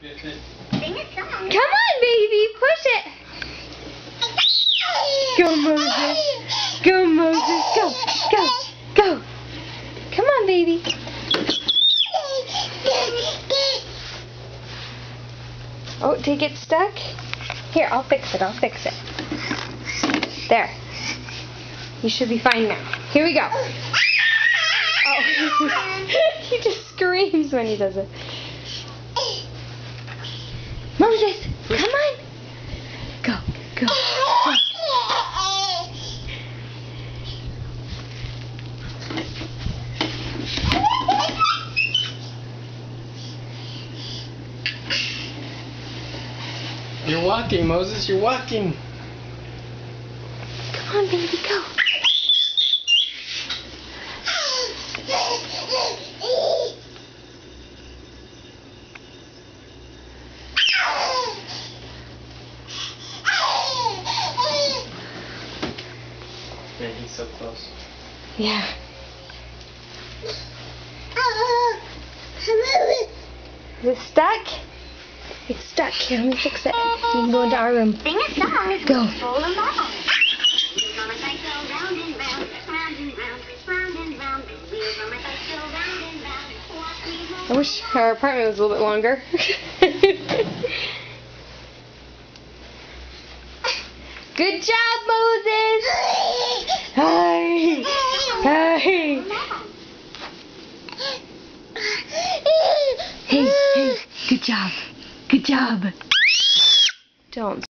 Sing a song. Come on, baby, push it. Go, Moses. Go, Moses. Go, go, go. Come on, baby. Oh, did it get stuck? Here, I'll fix it. I'll fix it. There. You should be fine now. Here we go. Oh. He just screams when he does it. Moses, come on. Go, go, go. You're walking, Moses, you're walking. Come on, baby, go. Man, he's so close. Yeah. Is it stuck? It's stuck. Here, let me fix it. You can go into our room. Sing a song. Go. Roll along. Wheels on a cycle, round and round, round and round, round and round. Wheels on my cycle, round and round. Walk me home. I wish our apartment was a little bit longer. Good job, Moses! Hi! Hi! Hey, hey, good job. Good job. Don't.